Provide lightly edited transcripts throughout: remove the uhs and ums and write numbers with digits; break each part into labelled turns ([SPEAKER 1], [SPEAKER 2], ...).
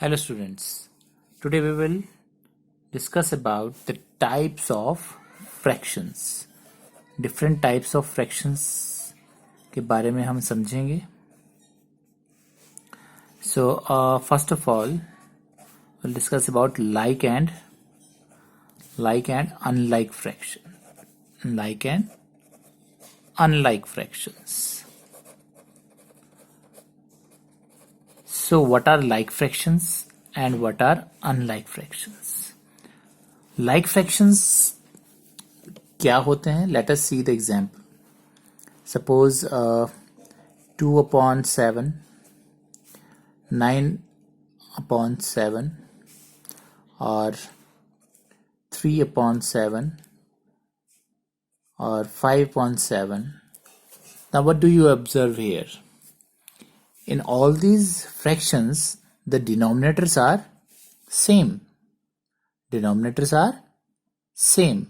[SPEAKER 1] Hello students, today we will discuss about the types of fractions. Different types of fractions के बारे में हम समझेंगे. So first of all, we'll discuss about like and unlike fraction. Like and unlike fractions. So what are like fractions and what are unlike fractions? Like fractions क्या होते हैं? Let us see the example. Suppose 2/7, 9/7 or 3/7 or 5/7. Now what do you observe here? In all these fractions, the denominators are same. Denominators are same.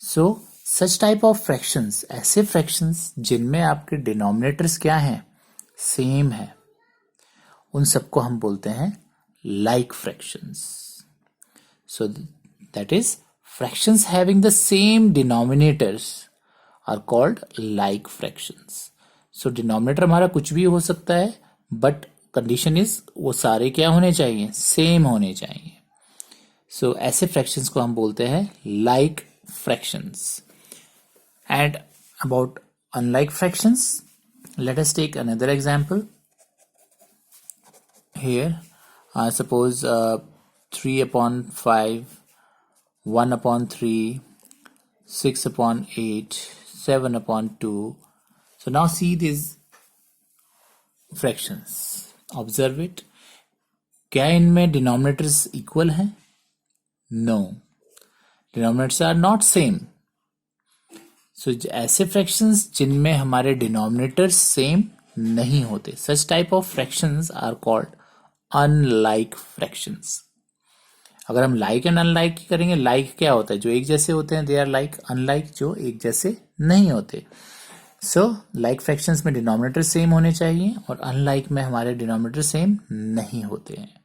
[SPEAKER 1] So, such type of fractions, ऐसे fractions जिनमें आपके denominators क्या हैं? Same है. उन सबको हम बोलते हैं like fractions. So, that is, fractions having the same denominators are called like fractions. So denominator हमारा कुछ भी हो सकता है, बट कंडीशन इज वो सारे क्या होने चाहिए? सेम होने चाहिए. सो ऐसे फ्रैक्शंस को हम बोलते हैं like fractions. And about unlike fractions, let us take another example. Here suppose 3/5, 1/3, 6/8, 7/2. So now see these fractions. Observe it. क्या इनमें denominators equal हैं? No. Denominators are not same. So ऐसे fractions जिनमें हमारे denominators same नहीं होते, such type of fractions are called unlike fractions. अगर हम like and unlike करेंगे, like क्या होता है? जो एक जैसे होते हैं they are like, unlike जो एक जैसे नहीं होते. सो लाइक फ्रैक्शंस में डिनोमिनेटर सेम होने चाहिए और अनलाइक में हमारे डिनोमिनेटर सेम नहीं होते हैं.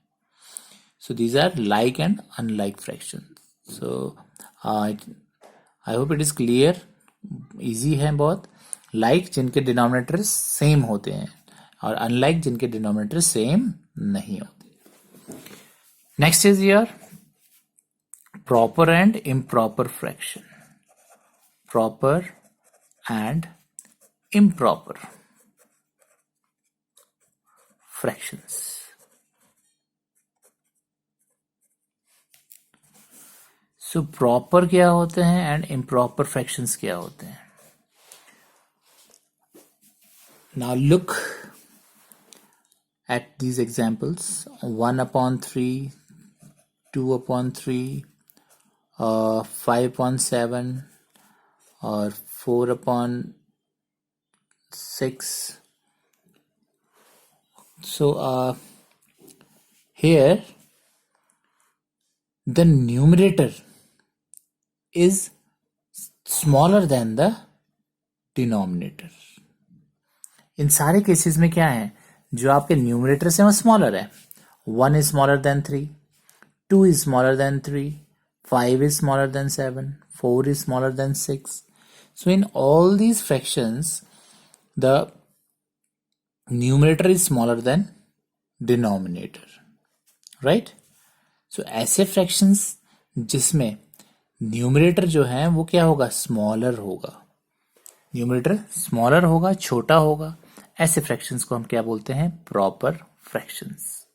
[SPEAKER 1] So these are like and unlike fraction. So I hope it is clear. Easy है बहुत. लाइक जिनके डिनोमिनेटर सेम होते हैं और अनलाइक जिनके डिनोमिनेटर सेम नहीं होते. Next is your proper and improper fraction. Proper and improper fractions. So proper क्या होते हैं and improper fractions क्या होते हैं? Now look at these examples. 1/3, 2/3, 5/7 or 4/6. So here the numerator is smaller than the denominator. इन सारे cases में क्या है? जो आपके न्यूमरेटर से वो स्मॉलर है. 1 is smaller than 3, 2 is smaller than 3, 5 is smaller than 7, 4 is smaller than 6. So in all these fractions, the numerator is smaller than denominator, right? So ऐसे fractions जिसमें numerator जो है वो क्या होगा? smaller होगा. numerator smaller होगा, छोटा होगा. ऐसे fractions को हम क्या बोलते हैं? proper fractions.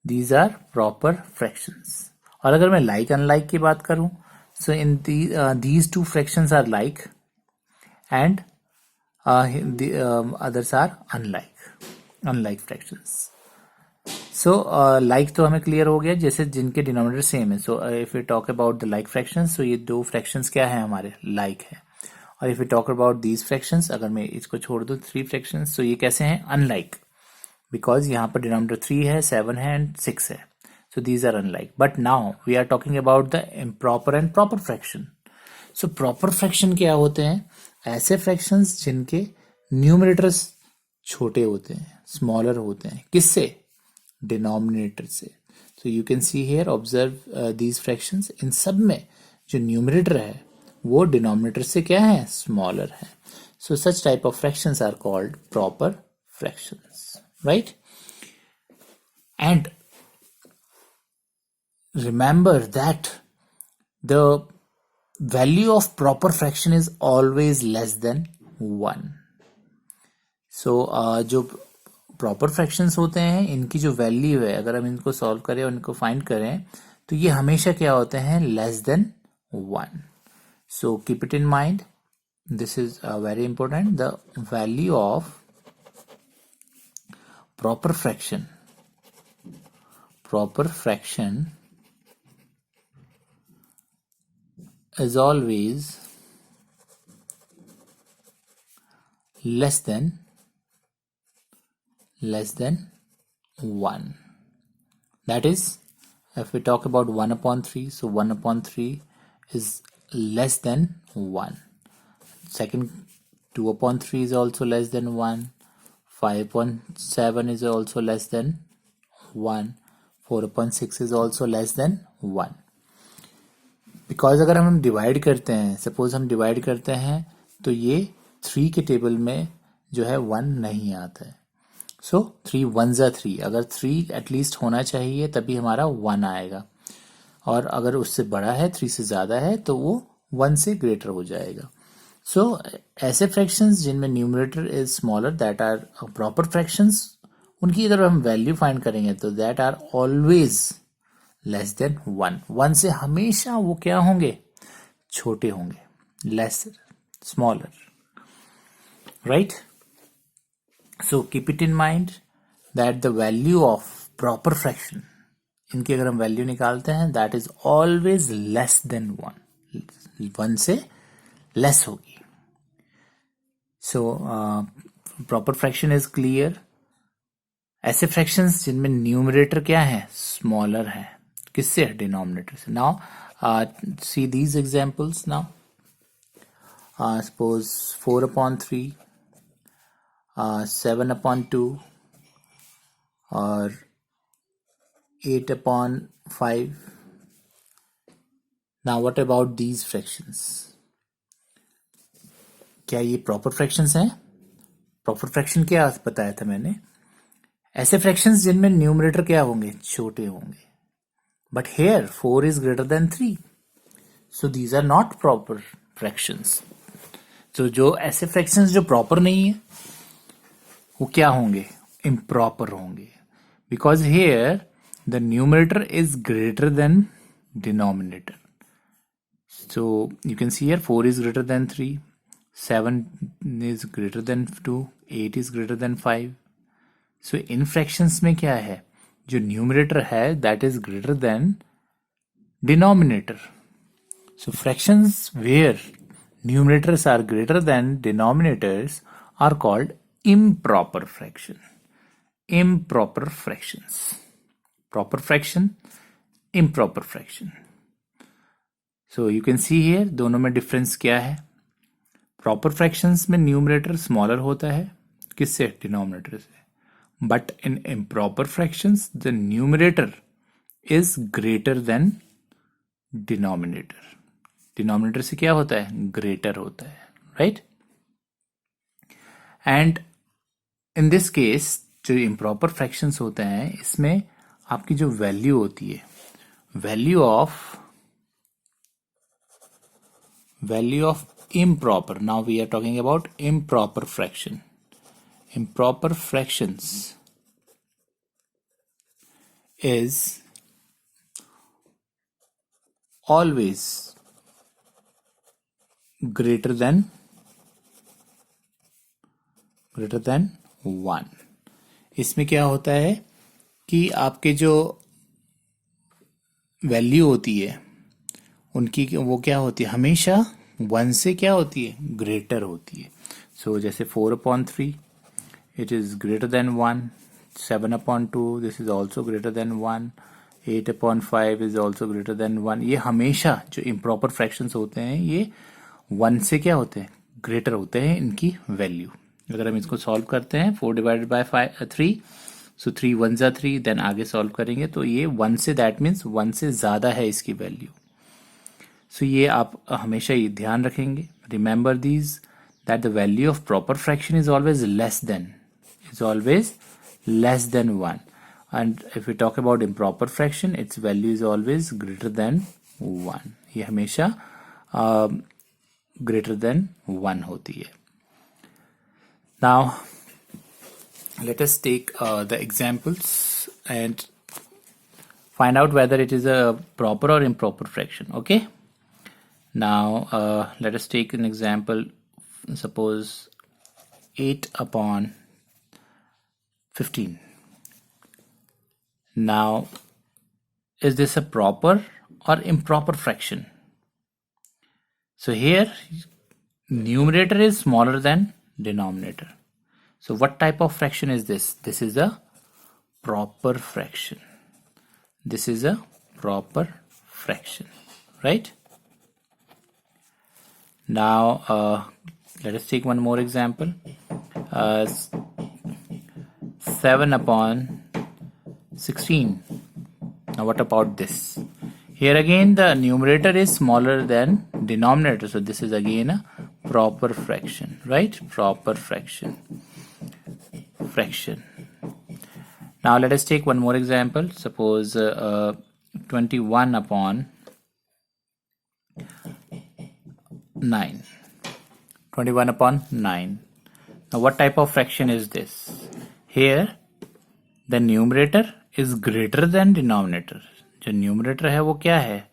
[SPEAKER 1] These are proper fractions. और अगर मैं like unlike की बात करूं, so in these two fractions are like and the others are unlike fractions. So like तो हमें क्लियर हो गया, जैसे जिनके डिनोमिनेटर सेम है. So if you talk about the like fractions, तो ये दो फ्रैक्शंस क्या है? हमारे लाइक है. और if you talk about these fractions, अगर मैं इसको छोड़ दूं 3 फ्रैक्शंस, तो ये कैसे हैं? अनलाइक, बिकॉज यहाँ पर डिनोमिनेटर 3 है, 7 है एंड 6 है. So these are unlike. But now we are talking about the improper and proper fraction. So proper fraction क्या होते हैं? ऐसे fractions जिनके न्यूमरेटर्स छोटे होते हैं, स्मॉलर होते हैं. किससे? डिनोमिनेटर से. So you can see here, observe these fractions. इन सब में जो न्यूमरेटर है वो डिनोमिनेटर से क्या है, स्मॉलर है. So such type of fractions are called proper fractions, right? And remember that the value of proper fraction is always less than 1. So जो प्रॉपर फ्रैक्शंस होते हैं इनकी जो वैल्यू है, अगर हम इनको सॉल्व करें और इनको फाइंड करें तो ये हमेशा क्या होते हैं, less than 1. So keep it in mind, this is very important. The value of proper fraction is always less than 1. That is, if we talk about 1 upon 3, so 1 upon 3 is less than 1. Second, 2 upon 3 is also less than 1. 5 upon 7 is also less than 1. 4 upon 6 is also less than 1. Because अगर हम divide करते हैं, suppose हम divide करते हैं तो ये 3 के टेबल में जो है 1 नहीं आता है. सो 3 1s are 3. अगर 3 एटलीस्ट होना चाहिए तभी हमारा 1 आएगा, और अगर उससे बड़ा है, 3 से ज़्यादा है, तो वो 1 से ग्रेटर हो जाएगा. सो ऐसे फ्रैक्शंस जिनमें numerator is smaller, that are proper fractions. उनकी अगर हम वैल्यू फाइंड करेंगे तो that are always less than 1. 1 से हमेशा वो क्या होंगे, छोटे होंगे, lesser, smaller, right? So keep it in mind that the value of proper fraction, इनकी अगर हम वैल्यू निकालते हैं, that is always less than 1. 1 से लेस होगी. So proper fraction is clear. ऐसे फ्रैक्शंस जिनमें न्यूमरेटर क्या है, स्मॉलर है, किससे, डिनोमिनेटर से. Now see these examples. Now suppose 4 upon 3, 7 upon 2 और 8 upon 5. Now what about these fractions? क्या ये प्रॉपर फ्रैक्शंस हैं? प्रॉपर फ्रैक्शन क्या बताया था मैंने, ऐसे फ्रैक्शंस जिनमें न्यूमरेटर क्या होंगे, छोटे होंगे. But here 4 is greater than 3, so these are not proper fractions. तो जो ऐसे फ्रैक्शंस जो प्रॉपर नहीं है वो क्या होंगे, इम्प्रॉपर होंगे, because here the numerator is greater than denominator. So you can see here 4 is greater than 3, 7 is greater than 2, 8 is greater than 5. So इन फ्रैक्शंस में क्या है, जो न्यूमरेटर है that is greater than denominator. So fractions where numerators are greater than denominators are called improper fraction. Improper fractions, proper fraction, improper fraction. So you can see here दोनों में difference क्या है. Proper fractions में numerator smaller होता है, किससे, denominator से. But in improper fractions, the numerator is greater than denominator. Denominator से क्या होता है, greater होता है, right? And in this case, जो improper fractions होते हैं, इसमें आपकी जो value होती है, value of improper. Now we are talking about improper fraction. Improper fractions is always greater than 1. इसमें क्या होता है कि आपके जो वैल्यू होती है उनकी वो क्या होती है, हमेशा 1 से क्या होती है, ग्रेटर होती है. सो जैसे 4 upon 3 it is greater than 1, 7 upon 2 this is also greater than 1, 8 upon 5 is also greater than 1. ये हमेशा जो इम्प्रॉपर फ्रैक्शंस होते हैं ये 1 से क्या होते हैं, ग्रेटर होते हैं इनकी वैल्यू. अगर हम इसको सॉल्व करते हैं, 4 divided by 3, सो 3 1 जा 3, देन आगे सॉल्व करेंगे तो ये 1 से, दैट मीन्स 1 से ज़्यादा है इसकी वैल्यू. सो ये आप हमेशा ये ध्यान रखेंगे. Remember these that the value of proper fraction is always less than 1. And if we talk about improper fraction, its value is always greater than 1. ये हमेशा greater than 1 होती है. Now let us take the examples and find out whether it is a proper or improper fraction. Okay, now let us take an example. Suppose 8 upon 15. Now, is this a proper or improper fraction? So here, numerator is smaller than denominator. So what type of fraction is this? This is a proper fraction. This is a proper fraction, right? Now, let us take one more example. 7 upon 16. Now what about this? Here again the numerator is smaller than denominator, so this is again a proper fraction, right? Proper fraction. Now let us take one more example. Suppose 21 upon 9. 21 upon 9. Now what type of fraction is this? Here the numerator is greater than denominator. जो numerator है वो क्या है?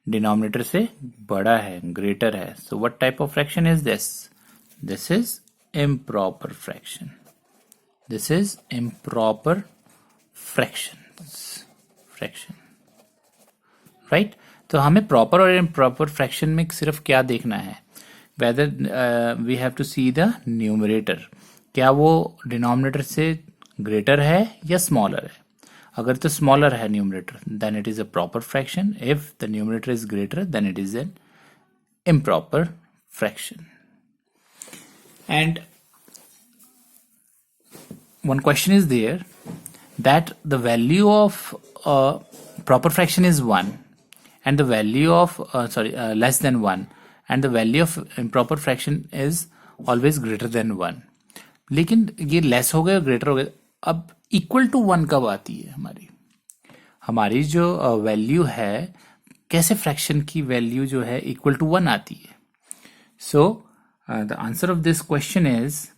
[SPEAKER 1] Denominator से बड़ा है, greater है. So what type of fraction is this? This is improper fraction. This is improper fraction. Right? तो हमें proper और improper fraction में सिर्फ क्या देखना है? Whether we have to see the numerator. क्या वो डिनोमिनेटर से ग्रेटर है या स्मॉलर है? अगर तो स्मॉलर है numerator, then it is a proper fraction. If the numerator is greater, then it is an improper fraction. And one question is there that the value of proper fraction is 1 and the value of less than 1 and the value of improper fraction is always greater than 1. लेकिन ये less हो गए और greater हो गए. अब equal to 1 कब आती है? हमारी जो वैल्यू है, कैसे फ्रैक्शन की वैल्यू जो है इक्वल टू 1 आती है? So the answer of this question is,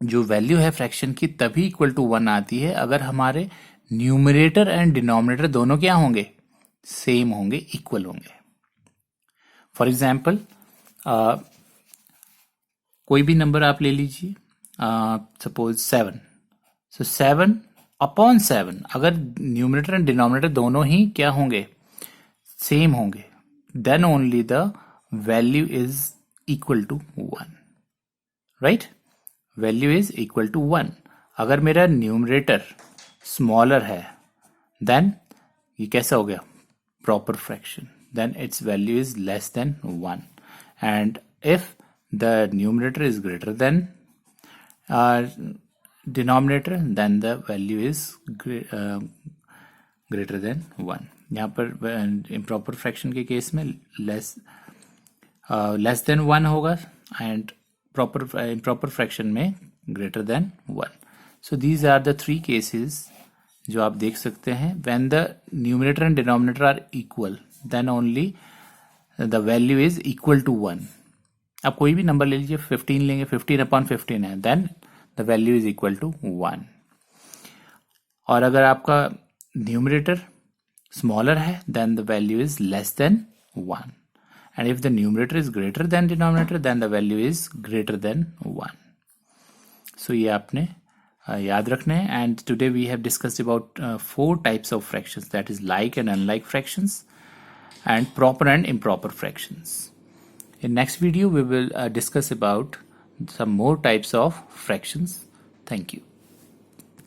[SPEAKER 1] जो वैल्यू है फ्रैक्शन की तभी इक्वल टू 1 आती है अगर हमारे न्यूमरेटर एंड डिनोमिनेटर दोनों क्या होंगे? सेम होंगे, इक्वल होंगे. फॉर एग्जाम्पल कोई भी नंबर आप ले लीजिए, सपोज 7. सो 7 अपॉन 7, अगर न्यूमरेटर एंड डिनोमिनेटर दोनों ही क्या होंगे? सेम होंगे, then only the value is equal to 1. Right? Value is equal to 1. अगर मेरा न्यूमरेटर स्मॉलर है, देन ये कैसा हो गया? Proper fraction. Then its value is less than 1. And if the numerator is greater than denominator, then the value is greater than 1. यहाँ पर improper fraction के केस में less than 1 होगा and improper fraction में greater than 1. So these are the 3 cases जो आप देख सकते हैं. When the numerator and denominator are equal, then only the value is equal to 1. आप कोई भी नंबर ले लीजिए, 15 लेंगे, 15 upon 15 है, then the value is equal to 1. और अगर आपका न्यूमरेटर स्मॉलर है, then the value is less than 1. And if the numerator is greater than denominator, then the value is greater than 1. So ये आपने याद रखना है. And today we have discussed about 4 types of fractions, that is like and unlike fractions and proper and improper fractions. In next video we will discuss about some more types of fractions. Thank you.